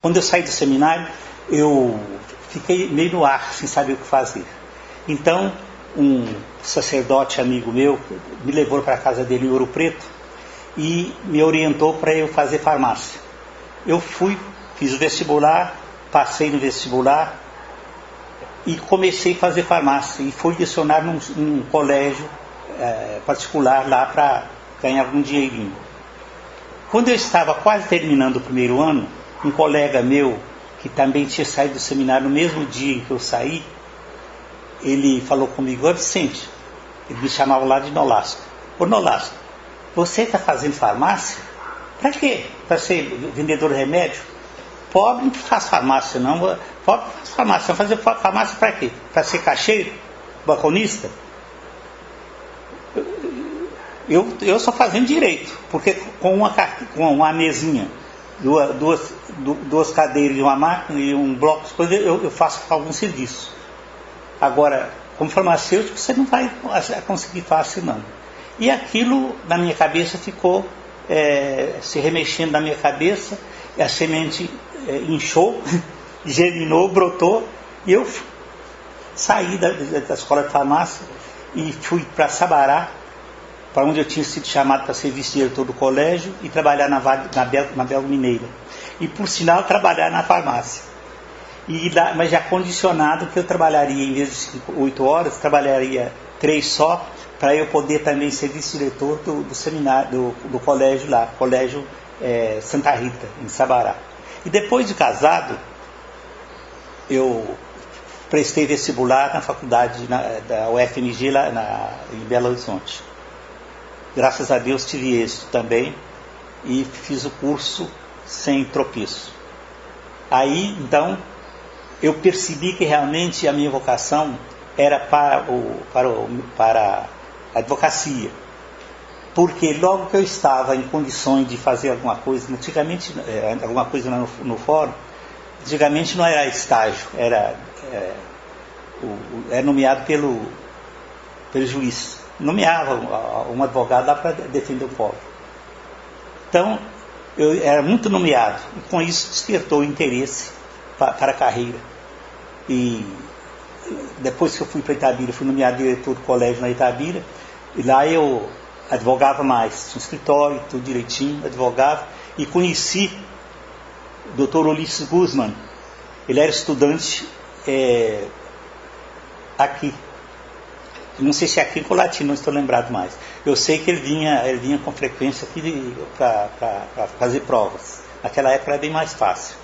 Quando eu saí do seminário, eu fiquei meio no ar, sem saber o que fazer. Então, um sacerdote amigo meu me levou para a casa dele em Ouro Preto e me orientou para eu fazer farmácia. Eu fui, fiz o vestibular, passei no vestibular e comecei a fazer farmácia. E fui lecionar num colégio particular lá para ganhar algum dinheirinho. Quando eu estava quase terminando o primeiro ano, um colega meu, que também tinha saído do seminário no mesmo dia em que eu saí, ele falou comigo: Vicente, ele me chamava lá de Nolasco. Ô Nolasco, você está fazendo farmácia? Para quê? Para ser vendedor de remédio? Pobre não faz farmácia não. Pobre faz farmácia. Vai fazer farmácia para quê? Para ser caixeiro? Balconista? Eu só fazendo direito, porque com uma mesinha, duas cadeiras e uma máquina e um bloco de coisas, eu faço algum serviço. Agora, como farmacêutico, você não vai conseguir fácil não. E aquilo na minha cabeça ficou se remexendo na minha cabeça, e a semente inchou, germinou, brotou, e eu saí da escola de farmácia e fui para Sabará, para onde eu tinha sido chamado para ser vice-diretor do colégio e trabalhar na Belga Mineira. E, por sinal, trabalhar na farmácia. Mas já condicionado que eu trabalharia, em vez de 8 horas, trabalharia 3 só, para eu poder também ser vice-diretor do seminário, do colégio lá, Colégio Santa Rita, em Sabará. E depois de casado, eu prestei vestibular na faculdade da UFMG, lá em Belo Horizonte. Graças a Deus tive êxito também e fiz o curso sem tropeço. Aí, então, eu percebi que realmente a minha vocação era para a advocacia. Porque logo que eu estava em condições de fazer alguma coisa, antigamente, alguma coisa no fórum, antigamente não era estágio, era nomeado pelo juiz. Nomeava um advogado lá para defender o povo. Então, eu era muito nomeado, e com isso despertou o interesse para a carreira. E depois que eu fui para Itabira, fui nomeado diretor do colégio na Itabira, e lá eu advogava mais, tinha um escritório, tudo direitinho, advogava, e conheci o Dr. Ulisses Guzman. Ele era estudante aqui. Não sei se é aqui ou latino, não estou lembrado mais. Eu sei que ele vinha com frequência aqui para fazer provas. Naquela época era bem mais fácil.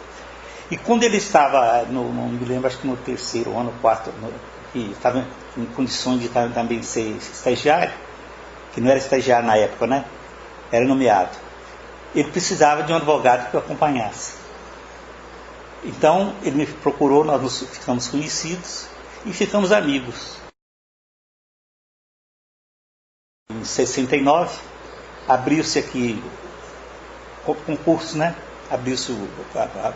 E quando ele estava, não me lembro, acho que no 3º ano, 4º, que estava em condições de também ser estagiário, que não era estagiário na época, né? Era nomeado. Ele precisava de um advogado que o acompanhasse. Então, ele me procurou, nós ficamos conhecidos e ficamos amigos. Em 69, abriu-se aqui o concurso, né? Abriu-se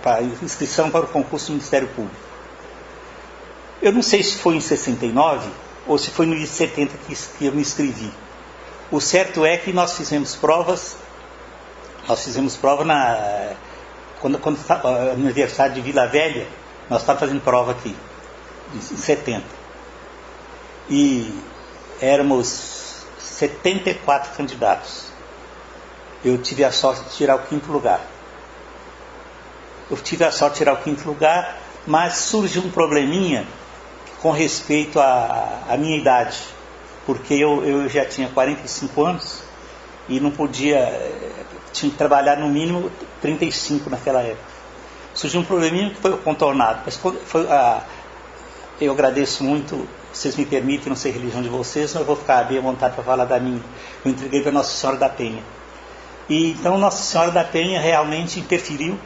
a inscrição para o concurso do Ministério Público. Eu não sei se foi em 69 ou se foi no dia 70 que eu me inscrevi. O certo é que nós fizemos prova quando a Universidade de Vila Velha, nós estávamos fazendo prova aqui, em 70. E éramos 74 candidatos. Eu tive a sorte de tirar o 5º lugar. Mas surgiu um probleminha com respeito à minha idade, porque eu já tinha 45 anos e não podia, tinha que trabalhar no mínimo 35 naquela época. Surgiu um probleminha que foi contornado, mas eu agradeço muito. Vocês me permitem, não sei a religião de vocês, mas eu vou ficar bem à vontade para falar da minha. Eu entreguei para Nossa Senhora da Penha. E então Nossa Senhora da Penha realmente interferiu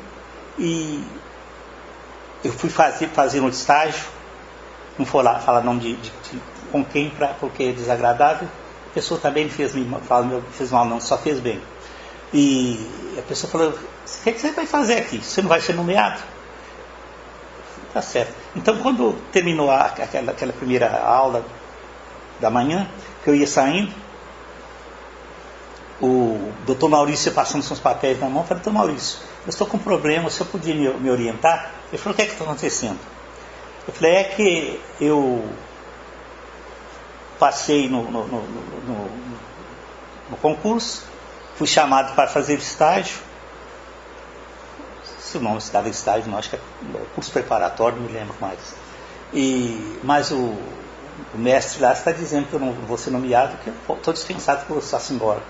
e eu fui fazer um estágio, não vou lá falar nome de com quem, porque é desagradável. A pessoa também não fez mal não, só fez bem. E a pessoa falou: o que você vai fazer aqui? Você não vai ser nomeado? Tá certo. Então, quando terminou aquela primeira aula da manhã, que eu ia saindo, o doutor Maurício passando seus papéis na mão, eu falei, doutor Maurício, eu estou com um problema, o senhor podia me orientar? Ele falou, o que é que está acontecendo? Eu falei, é que eu passei no concurso, fui chamado para fazer estágio, se o nome se dava estágio, não, acho que é curso preparatório, não me lembro mais. Mas o mestre lá está dizendo que eu não vou ser nomeado, que eu estou dispensado por você embora.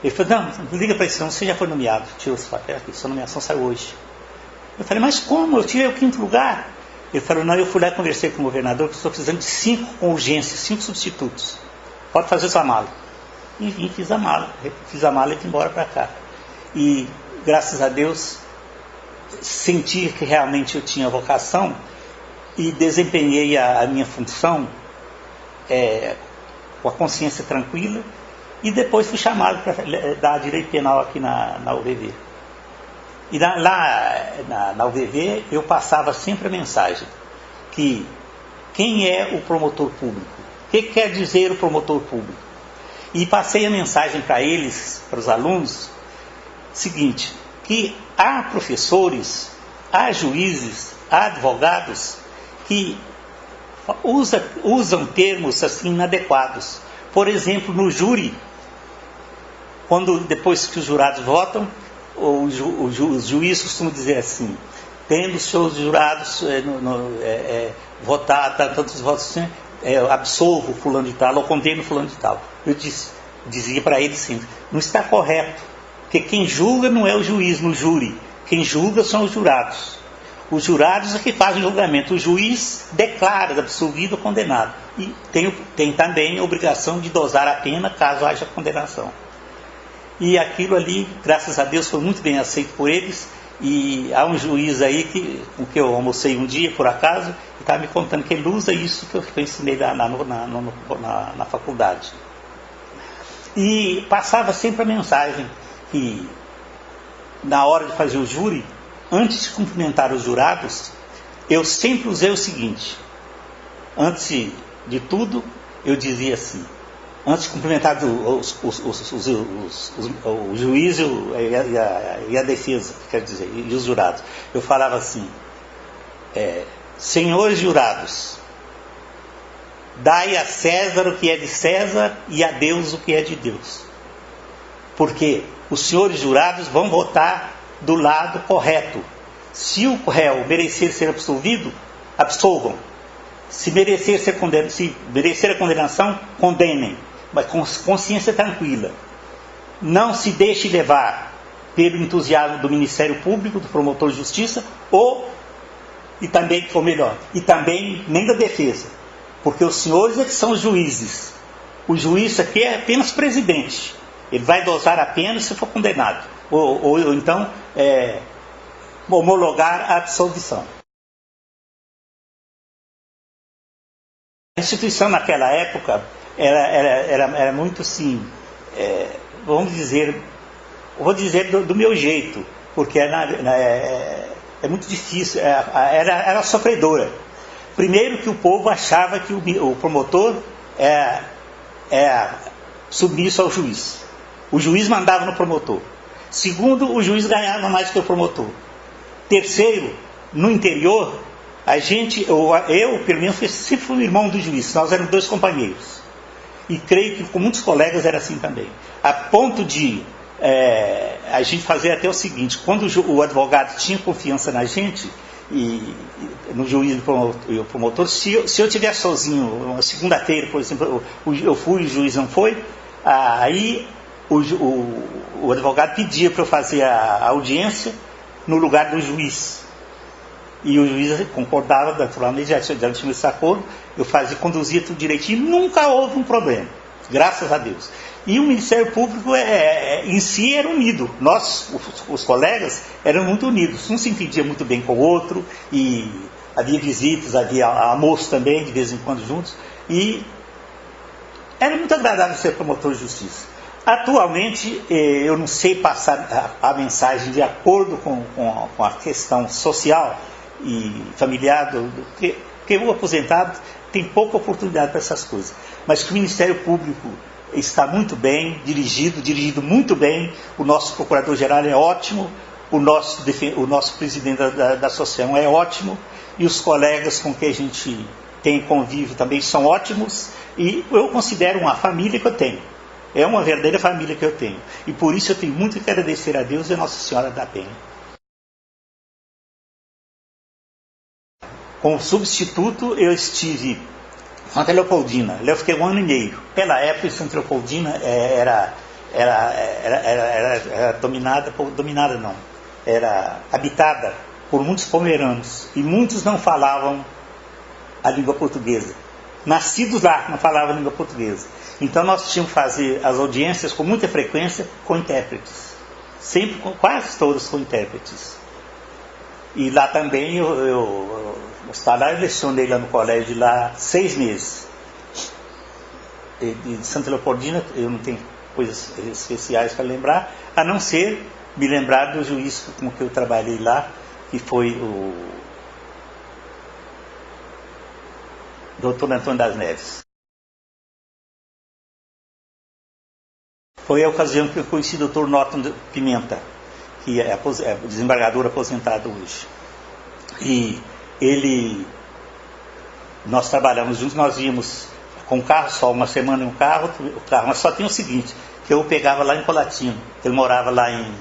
Ele falou, não liga para isso não, você já foi nomeado, tirou esse papel aqui, sua nomeação saiu hoje. Eu falei, mas como? Eu tirei o 5º lugar. Ele falou, não, eu fui lá e conversei com o governador, que estou precisando de 5 com urgência, 5 substitutos. Pode fazer sua mala. Enfim, fiz a mala e vim embora para cá. E, graças a Deus, senti que realmente eu tinha vocação e desempenhei a minha função com a consciência tranquila, e depois fui chamado para dar direito penal aqui na UVV. E lá na UVV eu passava sempre a mensagem que quem é o promotor público? O que quer dizer o promotor público? E passei a mensagem para eles, para os alunos, seguinte, que há professores, há juízes, há advogados que usam termos assim inadequados. Por exemplo, no júri, depois que os jurados votam, os juízes costumam dizer assim, tendo os seus jurados votar tantos votos assim, absolvo fulano de tal ou condeno fulano de tal. Eu dizia para eles sempre, não está correto, porque quem julga não é o juiz no júri, quem julga são os jurados. Os jurados é que fazem o julgamento, o juiz declara absolvido ou condenado. E tem também a obrigação de dosar a pena caso haja condenação. E aquilo ali, graças a Deus, foi muito bem aceito por eles. E há um juiz aí com que eu almocei um dia, por acaso, e estava me contando que ele usa isso que eu ensinei na faculdade. E passava sempre a mensagem que, na hora de fazer o júri, antes de cumprimentar os jurados, eu sempre usei o seguinte, antes de tudo, eu dizia assim, antes de cumprimentar o juiz e a defesa, quer dizer, e os jurados, eu falava assim, senhores jurados, dai a César o que é de César e a Deus o que é de Deus. Porque os senhores jurados vão votar do lado correto. Se o réu merecer ser absolvido, absolvam. Se merecer a condenação, condenem. Mas com consciência tranquila. Não se deixe levar pelo entusiasmo do Ministério Público, do promotor de justiça, e também nem da defesa. Porque os senhores é que são os juízes. O juiz aqui é apenas presidente. Ele vai dosar a pena se for condenado. Ou então homologar a absolvição. A instituição naquela época era muito assim, vou dizer do meu jeito, porque é muito difícil, era sofredora. Primeiro que o povo achava que o promotor é submisso ao juiz. O juiz mandava no promotor. Segundo, o juiz ganhava mais que o promotor. Terceiro, no interior, eu pelo menos sempre fui irmão do juiz, nós éramos 2 companheiros. E creio que com muitos colegas era assim também. A ponto de a gente fazer até o seguinte, quando o advogado tinha confiança na gente, e no juiz e o promotor, se eu estiver sozinho, uma segunda-feira, por exemplo, eu fui e o juiz não foi, aí o advogado pedia para eu fazer a audiência no lugar do juiz. E o juiz concordava, naturalmente, já tinha esse acordo, conduzia tudo direitinho, nunca houve um problema, graças a Deus. E o Ministério Público em si era unido, nós, os colegas, eram muito unidos, um se entendia muito bem com o outro, e havia visitas, havia almoço também, de vez em quando juntos, e era muito agradável ser promotor de justiça. Atualmente, eu não sei passar a mensagem de acordo com a questão social e familiar, porque o aposentado tem pouca oportunidade para essas coisas. Mas que o Ministério Público está muito bem, dirigido muito bem. O nosso procurador-geral é ótimo, o nosso presidente da associação é ótimo, e os colegas com quem a gente tem convívio também são ótimos, e eu considero uma família que eu tenho. É uma verdadeira família que eu tenho. E por isso eu tenho muito que agradecer a Deus e a Nossa Senhora da Penha. Como substituto, eu estive em Santa Leopoldina. Eu fiquei 1 ano e meio. Pela época, Santa Leopoldina era habitada por muitos pomeranos. E muitos não falavam a língua portuguesa. Nascidos lá, não falavam a língua portuguesa. Então nós tínhamos que fazer as audiências com muita frequência com intérpretes. Sempre, quase todas com intérpretes. E lá também eu lecionei lá no colégio lá 6 meses. De Santa Leopoldina eu não tenho coisas especiais para lembrar, a não ser me lembrar do juiz com que eu trabalhei lá, que foi o Dr. Antônio das Neves. Foi a ocasião que eu conheci o Dr. Norton Pimenta, que é desembargador aposentado hoje. E nós trabalhamos juntos, nós íamos com o carro só, uma semana em um carro, mas só tinha o seguinte, que eu pegava lá em Colatino, ele morava lá em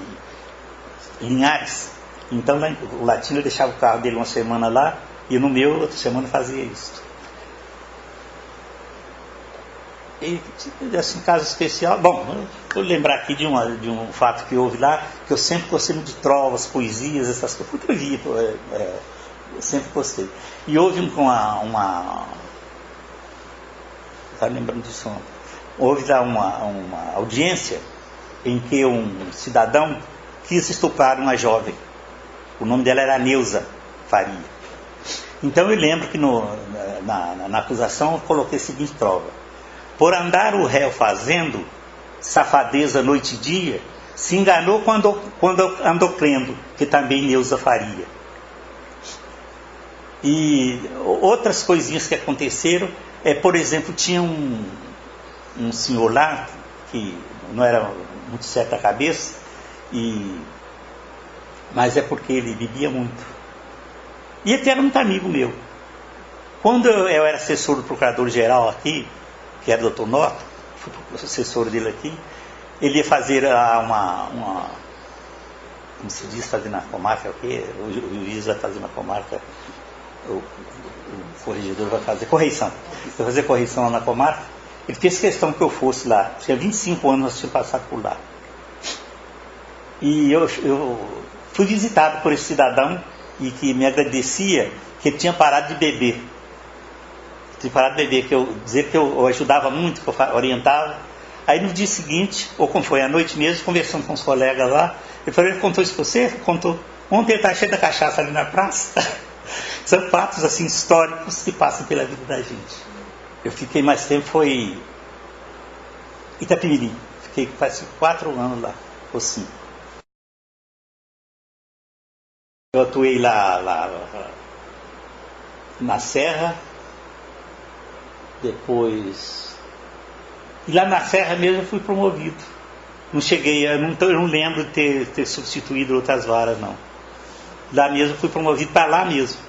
Linhares, então lá o Latino eu deixava o carro dele uma semana lá, e no meu, outra semana fazia isso. E assim, caso especial, bom, vou lembrar aqui de um fato que houve lá, que eu sempre gostei muito de trovas, poesias, essas coisas, porque eu sempre gostei. E houve tá lembrando disso, houve lá uma audiência em que um cidadão quis estuprar uma jovem. O nome dela era Neuza Faria. Então eu lembro que na acusação eu coloquei a seguinte prova: por andar o réu fazendo safadeza noite e dia, se enganou quando andou crendo que também Neuza faria. E outras coisinhas que aconteceram, por exemplo, tinha um senhor lá, que não era muito certo a cabeça, mas é porque ele bebia muito. E ele era muito amigo meu. Quando eu era assessor do procurador-geral aqui, que era o Dr. Norton, fui assessor dele aqui, ele ia fazer como se diz, fazer na comarca, o juiz vai fazer na comarca, o corregedor vai fazer correição. Vai fazer correição lá na comarca. Ele fez questão que eu fosse lá. Tinha 25 anos, nós tínhamos passado por lá. E eu fui visitado por esse cidadão e que me agradecia que ele tinha parado de beber. Dizer que eu ajudava muito, que eu orientava. Aí no dia seguinte, ou como foi à noite mesmo, conversando com os colegas lá, ele contou isso para você? Ele contou. Ontem ele está cheio da cachaça ali na praça. São fatos assim históricos que passam pela vida da gente. Eu fiquei mais tempo, foi Itapemirim. Fiquei quase 4 anos lá, ou 5. Eu atuei lá na Serra. Depois, e lá na Serra mesmo eu fui promovido. Não cheguei, eu não lembro de ter substituído outras varas, não. Lá mesmo fui promovido para lá mesmo.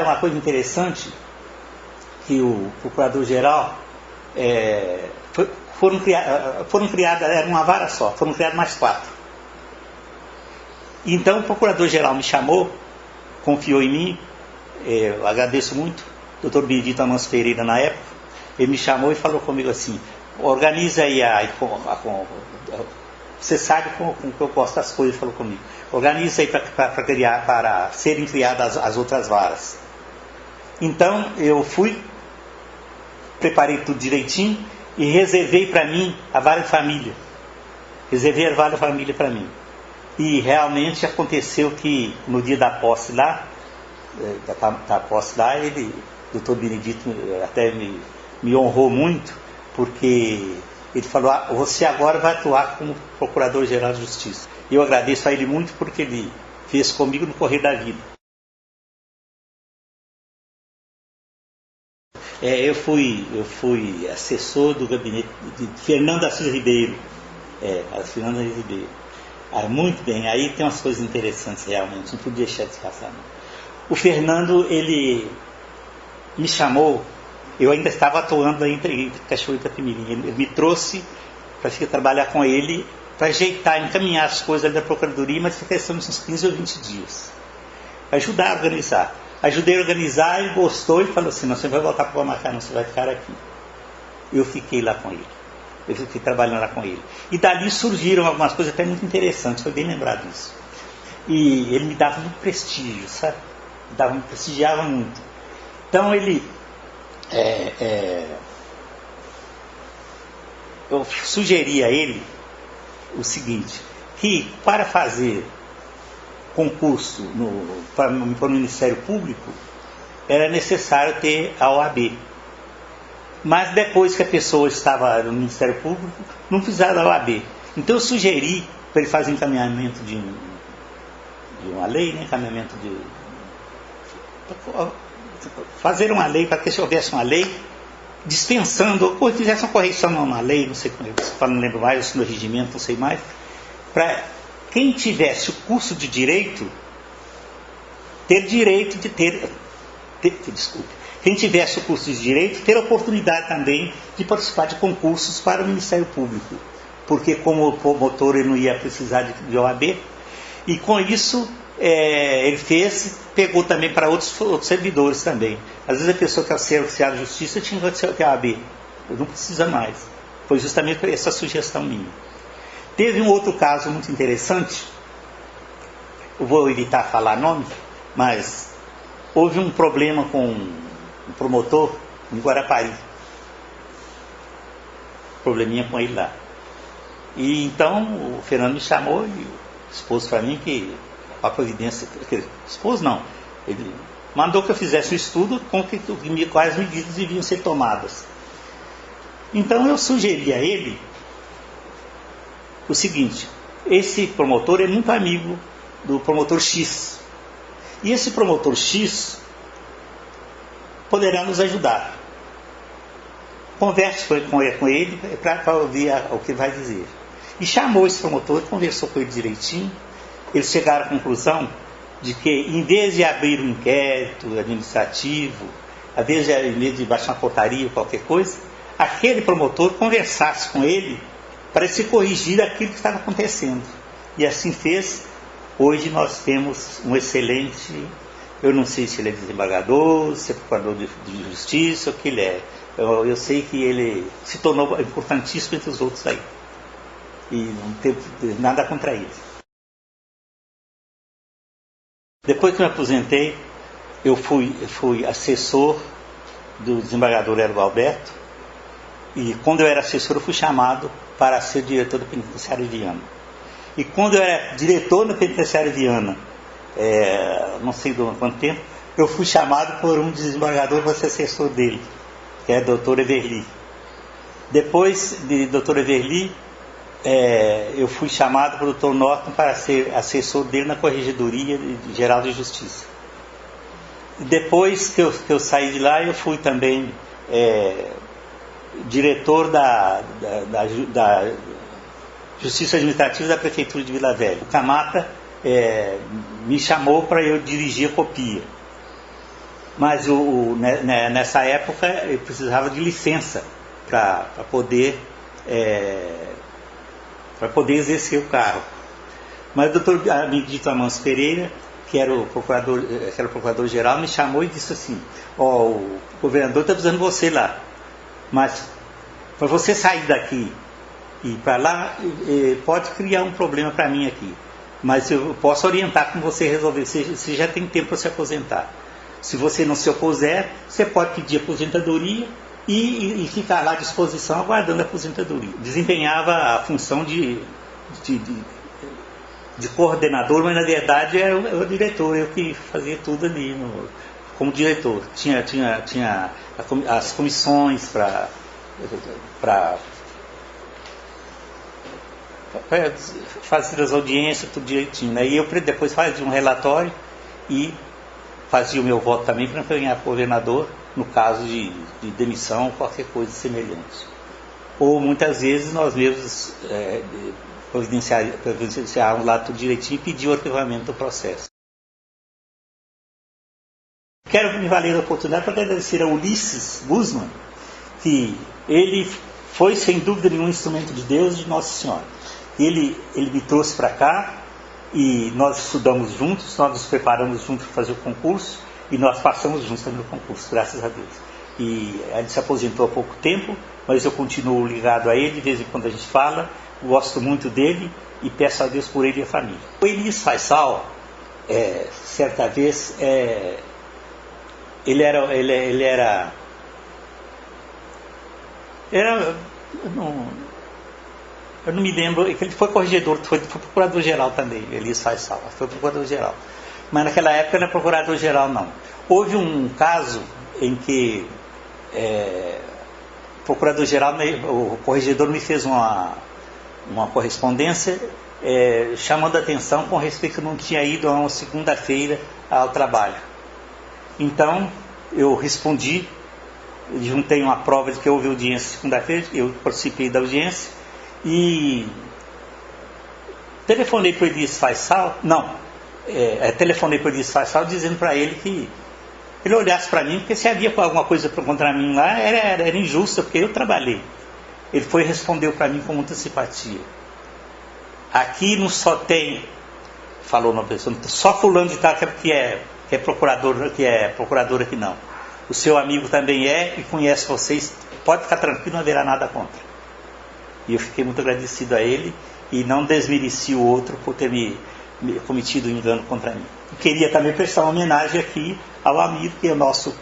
Uma coisa interessante, que o procurador-geral foram criadas, era uma vara só, foram criadas mais 4. Então o procurador-geral me chamou, confiou em mim, eu agradeço muito. Dr. Benedito Amâncio Pereira, na época, ele me chamou e falou comigo assim: organiza aí você sabe como que eu gosto das coisas, falou comigo. Organiza aí para serem criadas as outras varas. Então eu fui, preparei tudo direitinho e reservei para mim a vara de família. Reservei a vara de família para mim. E realmente aconteceu que no dia da posse lá, Dr. Benedito até me honrou muito, porque ele falou: você agora vai atuar como Procurador-Geral de Justiça. E eu agradeço a ele muito, porque ele fez comigo no correr da vida. Eu fui assessor do gabinete de Fernando Assis Ribeiro. Fernando Assis Ribeiro. Muito bem, aí tem umas coisas interessantes realmente, não podia deixar de passar. Não. O Fernando, ele me chamou, eu ainda estava atuando em Cachoeira de Itapemirim, ele me trouxe para trabalhar com ele, para ajeitar, encaminhar as coisas ali da Procuradoria, mas foi questão de uns 15 ou 20 dias. Ajudar a organizar. Ajudei a organizar, ele gostou e falou assim, não, você vai voltar para o Guamacá, não, você vai ficar aqui. Eu fiquei lá com ele. Eu fiquei trabalhando lá com ele. E dali surgiram algumas coisas até muito interessantes, foi bem lembrado disso. E ele me dava muito prestígio, sabe? Me prestigiava muito. Então ele... eu sugeri a ele o seguinte, que para fazer concurso para o Ministério Público era necessário ter a OAB. Mas depois que a pessoa estava no Ministério Público, não precisava da OAB. Então eu sugeri para ele fazer encaminhamento de uma lei, né? Fazer uma lei, para que houvesse uma lei dispensando, ou fizesse uma correção numa lei, não sei como, não lembro mais, no regimento, não sei mais, para quem tivesse o curso de direito, ter direito de quem tivesse o curso de direito, ter a oportunidade também de participar de concursos para o Ministério Público, porque como promotor ele não ia precisar de OAB, e com isso ele pegou também para outros servidores também. Às vezes a pessoa que é ser oficial de justiça tinha que ter OAB, não precisa mais. Foi justamente essa sugestão minha. Teve um outro caso muito interessante, eu vou evitar falar nome, mas houve um problema com um promotor em Guarapari. Probleminha com ele lá. E então o Fernando me chamou e expôs para mim que a providência... Expôs não, ele mandou que eu fizesse o estudo com quais medidas deviam ser tomadas. Então eu sugeri a ele o seguinte, esse promotor é muito amigo do promotor X. E esse promotor X poderá nos ajudar. Converse com ele para ouvir o que ele vai dizer. E chamou esse promotor, conversou com ele direitinho. Eles chegaram à conclusão de que, em vez de abrir um inquérito administrativo, em vez de baixar uma portaria ou qualquer coisa, aquele promotor conversasse com ele para se corrigir aquilo que estava acontecendo. E assim fez. Hoje nós temos um excelente, eu não sei se ele é desembargador, se é procurador de justiça, o que ele é. Eu sei que ele se tornou importantíssimo entre os outros aí. E não teve nada contra ele. Depois que eu me aposentei, eu fui assessor do desembargador Hélio Alberto. E quando eu era assessor, eu fui chamado para ser diretor do penitenciário de Viana. E quando eu era diretor no penitenciário de Viana, não sei de quanto tempo, eu fui chamado por um desembargador para ser assessor dele, que é o doutor Everly. Depois de doutor Everly, eu fui chamado pelo doutor Norton para ser assessor dele na Corregedoria Geral de Justiça. Depois que eu saí de lá, eu fui também diretor da Justiça Administrativa da Prefeitura de Vila Velha. O Camata me chamou para eu dirigir a copia. Mas nessa época eu precisava de licença para poder exercer o cargo. Mas o doutor Benedito Amâncio Pereira, que era o procurador-geral, me chamou e disse assim, o governador está precisando de você lá, mas para você sair daqui e para lá, pode criar um problema para mim aqui, mas eu posso orientar como você resolver, você já tem tempo para se aposentar. Se você não se opuser, você pode pedir aposentadoria e ficar lá à disposição aguardando a aposentadoria. Desempenhava a função de coordenador, mas na verdade era o diretor, eu que fazia tudo ali como diretor. Tinha as comissões para fazer as audiências, tudo direitinho, né? E eu depois fazia um relatório e fazia o meu voto também para ganhar governador no caso de demissão ou qualquer coisa semelhante. Ou muitas vezes nós mesmos providenciarmos lá tudo direitinho e pedir o arquivamento do processo. Quero me valer da oportunidade para agradecer a Ulisses Guzman, que ele foi sem dúvida nenhum instrumento de Deus, de Nossa Senhora. Ele me trouxe para cá e nós estudamos juntos, nós nos preparamos juntos para fazer o concurso e nós passamos juntos também no concurso, graças a Deus. E ele se aposentou há pouco tempo, mas eu continuo ligado a ele, de vez em quando a gente fala, gosto muito dele e peço a Deus por ele e a família. O Elias Faisal, certa vez, eu não me lembro, ele foi corregedor, foi procurador-geral também, Elias Faisal, foi procurador-geral. Mas naquela época não era procurador-geral, não. Houve um caso em que o procurador-geral, o corregedor me fez uma correspondência chamando a atenção com respeito que eu não tinha ido a uma segunda-feira ao trabalho. Então, eu respondi, juntei uma prova de que houve audiência segunda-feira, eu participei da audiência e telefonei para o Elias Faisal, telefonei para o Elias Faisal dizendo para ele que ele olhasse para mim, porque se havia alguma coisa contra mim lá, era injusta, porque eu trabalhei. Ele foi e respondeu para mim com muita simpatia. Aqui não só tem, falou uma pessoa, só fulano de tal que é procurador aqui não. O seu amigo também e conhece vocês, pode ficar tranquilo, não haverá nada contra. E eu fiquei muito agradecido a ele e não desmereci o outro por ter me cometido um engano contra mim. E queria também prestar uma homenagem aqui ao amigo, que é o nosso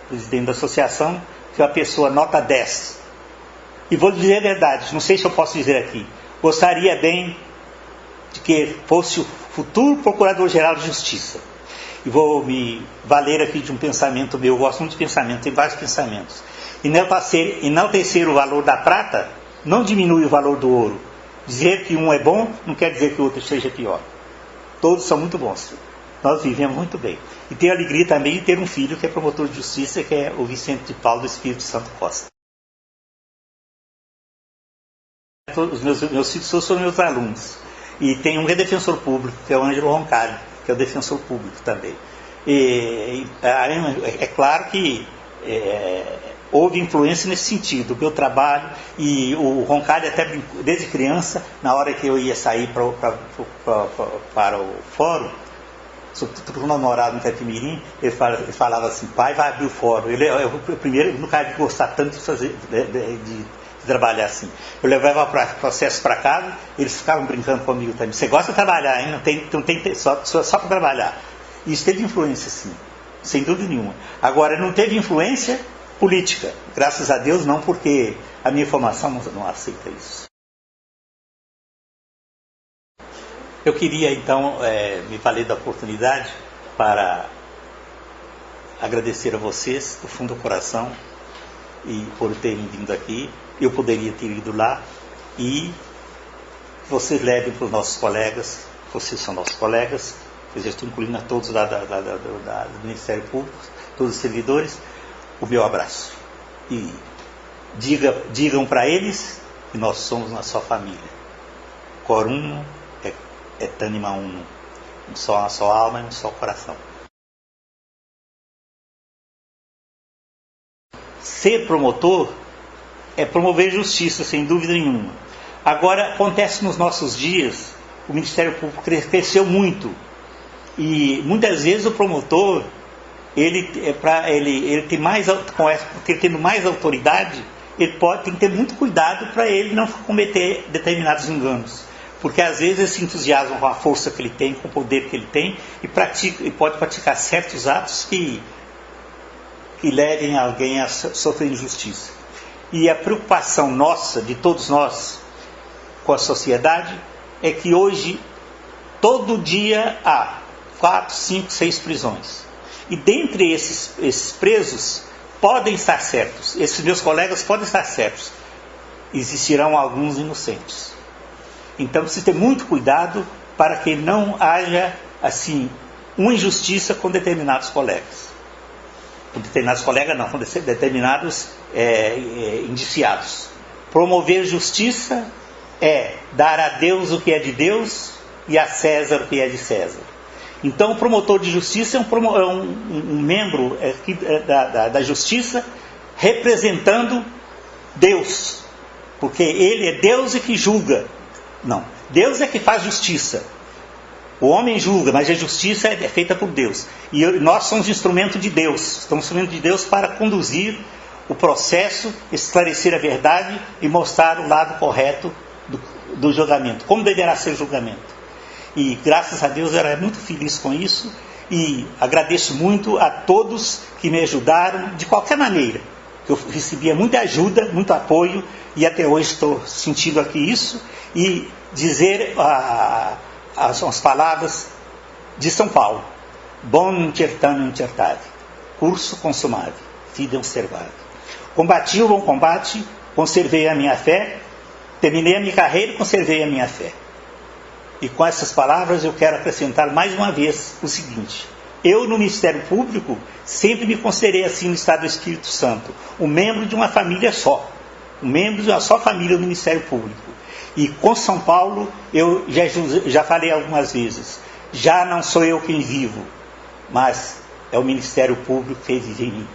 presidente da associação, que é uma pessoa nota 10. E vou dizer a verdade, não sei se eu posso dizer aqui, gostaria bem de que fosse o futuro Procurador-Geral de Justiça. E vou me valer aqui de um pensamento meu, eu gosto muito de pensamento, tem vários pensamentos. Enaltecer o valor da prata não diminui o valor do ouro. Dizer que um é bom não quer dizer que o outro seja pior. Todos são muito bons. Nós vivemos muito bem. E tenho a alegria também de ter um filho que é promotor de justiça, que é o Vicente de Paulo do Espírito Santo Costa. Os meus filhos são meus alunos. E tem um que é defensor público, que é o Ângelo Roncalho, que é o defensor público também. É claro que houve influência nesse sentido, o meu trabalho, e o Roncalho até desde criança, na hora que eu ia sair para o fórum, sobretudo com o namorado no Itapemirim, ele falava assim, pai, vai abrir o fórum. Eu primeiro nunca vi gostar tanto de trabalhar assim. Eu levava processo para casa, eles ficavam brincando comigo também. Você gosta de trabalhar, hein? Não tem só para trabalhar. Isso teve influência, sim, sem dúvida nenhuma. Agora, não teve influência política. Graças a Deus, não, porque a minha formação não aceita isso. Eu queria, então, me valer da oportunidade para agradecer a vocês, do fundo do coração, e por terem vindo aqui. Eu poderia ter ido lá e vocês levem para os nossos colegas, vocês são nossos colegas, eu já estou incluindo a todos do Ministério Público, todos os servidores, o meu abraço. E digam para eles que nós somos na sua família. Cor uno, et anima uno. Uma só alma e um só coração. Ser promotor é promover justiça, sem dúvida nenhuma. Agora, acontece nos nossos dias, o Ministério Público cresceu muito. E muitas vezes o promotor, tendo mais autoridade, tem que ter muito cuidado para ele não cometer determinados enganos. Porque às vezes ele se entusiasma com a força que ele tem, com o poder que ele tem, e pode praticar certos atos que levem alguém a sofrer injustiça. E a preocupação nossa, de todos nós, com a sociedade, é que hoje, todo dia, há 4, 5, 6 prisões. E dentre esses presos, podem estar certos, esses meus colegas podem estar certos, existirão alguns inocentes. Então, precisa ter muito cuidado para que não haja, assim, uma injustiça com determinados colegas. com determinados colegas não, com determinados indiciados. Promover justiça é dar a Deus o que é de Deus e a César o que é de César. Então o promotor de justiça é um membro da justiça representando Deus, porque ele é Deus e que julga. Não, Deus é que faz justiça. O homem julga, mas a justiça é feita por Deus. E nós somos instrumento de Deus. Somos instrumento de Deus para conduzir o processo, esclarecer a verdade e mostrar o lado correto do julgamento. Como deverá ser o julgamento. E graças a Deus eu era muito feliz com isso. E agradeço muito a todos que me ajudaram de qualquer maneira. Eu recebia muita ajuda, muito apoio. E até hoje estou sentindo aqui isso. E dizer as palavras de São Paulo: Bonum certamen certare, curso consumado, fidem servare. Combati o bom combate, conservei a minha fé, terminei a minha carreira e conservei a minha fé. E com essas palavras eu quero acrescentar mais uma vez o seguinte: eu no Ministério Público sempre me considerei assim no estado do Espírito Santo, um membro de uma família só, um membro de uma só família do Ministério Público. E com São Paulo, eu já falei algumas vezes, já não sou eu quem vivo, mas é o Ministério Público que vive em mim.